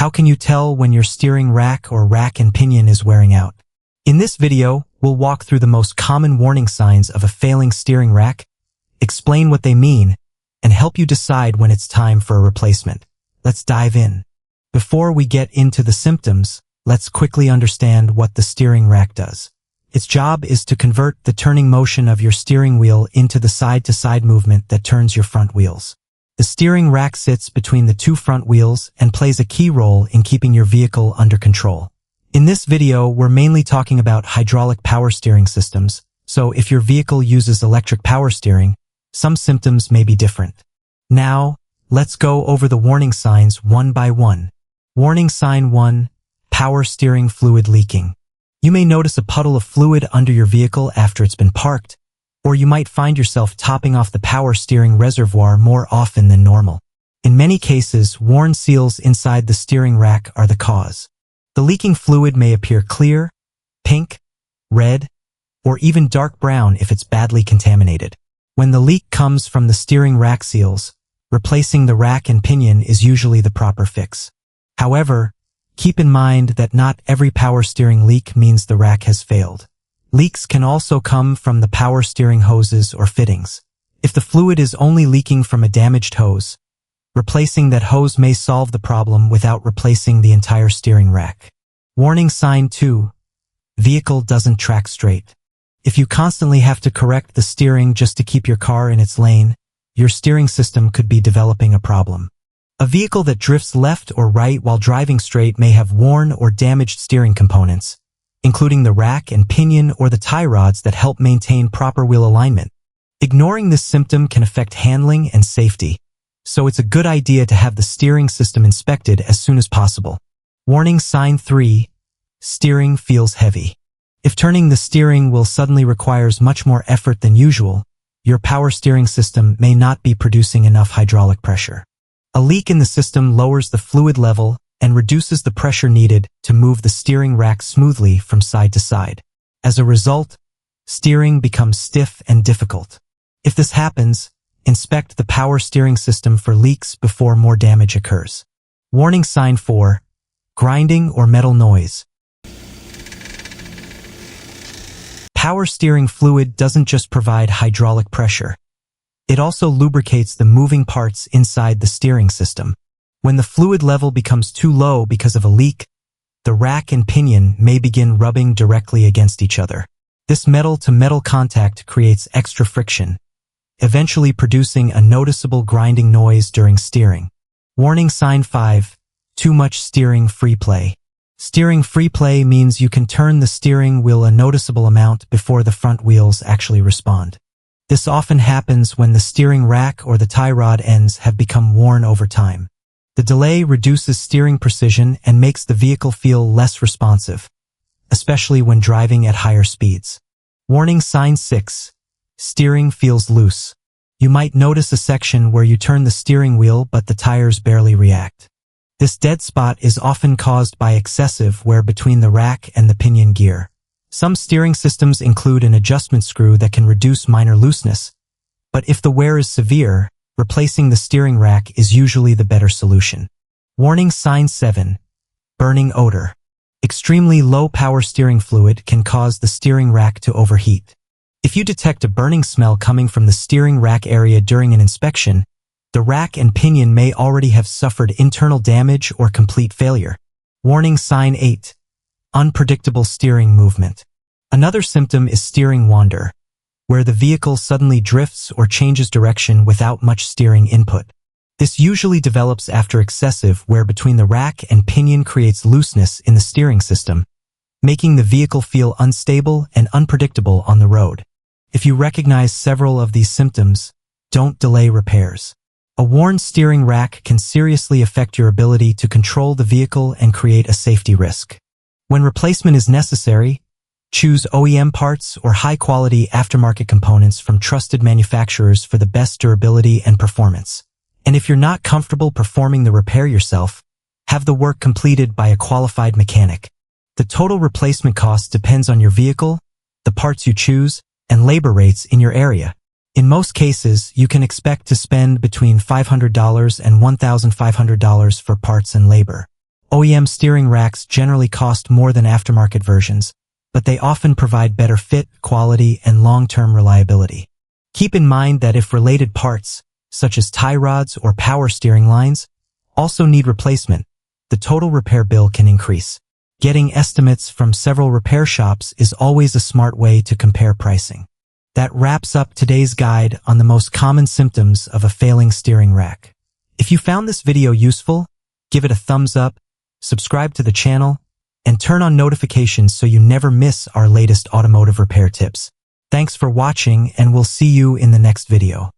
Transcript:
How can you tell when your steering rack or rack and pinion is wearing out? In this video, we'll walk through the most common warning signs of a failing steering rack, explain what they mean, and help you decide when it's time for a replacement. Let's dive in. Before we get into the symptoms, let's quickly understand what the steering rack does. Its job is to convert the turning motion of your steering wheel into the side-to-side movement that turns your front wheels. The steering rack sits between the two front wheels and plays a key role in keeping your vehicle under control. In this video, we're mainly talking about hydraulic power steering systems, so if your vehicle uses electric power steering, some symptoms may be different. Now, let's go over the warning signs one by one. Warning sign 1. Power steering fluid leaking. You may notice a puddle of fluid under your vehicle after it's been parked, or you might find yourself topping off the power steering reservoir more often than normal. In many cases, worn seals inside the steering rack are the cause. The leaking fluid may appear clear, pink, red, or even dark brown if it's badly contaminated. When the leak comes from the steering rack seals, replacing the rack and pinion is usually the proper fix. However, keep in mind that not every power steering leak means the rack has failed. Leaks can also come from the power steering hoses or fittings. If the fluid is only leaking from a damaged hose, replacing that hose may solve the problem without replacing the entire steering rack. Warning sign 2. Vehicle doesn't track straight. If you constantly have to correct the steering just to keep your car in its lane, your steering system could be developing a problem. A vehicle that drifts left or right while driving straight may have worn or damaged steering components, including the rack and pinion or the tie rods that help maintain proper wheel alignment. Ignoring this symptom can affect handling and safety, so it's a good idea to have the steering system inspected as soon as possible. Warning sign 3. Steering feels heavy. If turning the steering wheel suddenly requires much more effort than usual, your power steering system may not be producing enough hydraulic pressure. A leak in the system lowers the fluid level and reduces the pressure needed to move the steering rack smoothly from side to side. As a result, steering becomes stiff and difficult. If this happens, inspect the power steering system for leaks before more damage occurs. Warning sign 4. Grinding or metal noise. Power steering fluid doesn't just provide hydraulic pressure. It also lubricates the moving parts inside the steering system. When the fluid level becomes too low because of a leak, the rack and pinion may begin rubbing directly against each other. This metal-to-metal contact creates extra friction, eventually producing a noticeable grinding noise during steering. Warning sign 5. Too much steering free play. Steering free play means you can turn the steering wheel a noticeable amount before the front wheels actually respond. This often happens when the steering rack or the tie rod ends have become worn over time. The delay reduces steering precision and makes the vehicle feel less responsive, especially when driving at higher speeds. Warning sign 6. Steering feels loose. You might notice a section where you turn the steering wheel but the tires barely react. This dead spot is often caused by excessive wear between the rack and the pinion gear. Some steering systems include an adjustment screw that can reduce minor looseness, but if the wear is severe, replacing the steering rack is usually the better solution. Warning sign 7. Burning odor. Extremely low power steering fluid can cause the steering rack to overheat. If you detect a burning smell coming from the steering rack area during an inspection, the rack and pinion may already have suffered internal damage or complete failure. Warning sign 8. Unpredictable steering movement. Another symptom is steering wander, where the vehicle suddenly drifts or changes direction without much steering input. This usually develops after excessive wear between the rack and pinion creates looseness in the steering system, making the vehicle feel unstable and unpredictable on the road. If you recognize several of these symptoms, don't delay repairs. A worn steering rack can seriously affect your ability to control the vehicle and create a safety risk. When replacement is necessary, choose OEM parts or high-quality aftermarket components from trusted manufacturers for the best durability and performance. And if you're not comfortable performing the repair yourself, have the work completed by a qualified mechanic. The total replacement cost depends on your vehicle, the parts you choose, and labor rates in your area. In most cases, you can expect to spend between $500 and $1,500 for parts and labor. OEM steering racks generally cost more than aftermarket versions, but they often provide better fit, quality, and long-term reliability. Keep in mind that if related parts, such as tie rods or power steering lines, also need replacement, the total repair bill can increase. Getting estimates from several repair shops is always a smart way to compare pricing. That wraps up today's guide on the most common symptoms of a failing steering rack. If you found this video useful, give it a thumbs up, subscribe to the channel, and turn on notifications so you never miss our latest automotive repair tips. Thanks for watching, and we'll see you in the next video.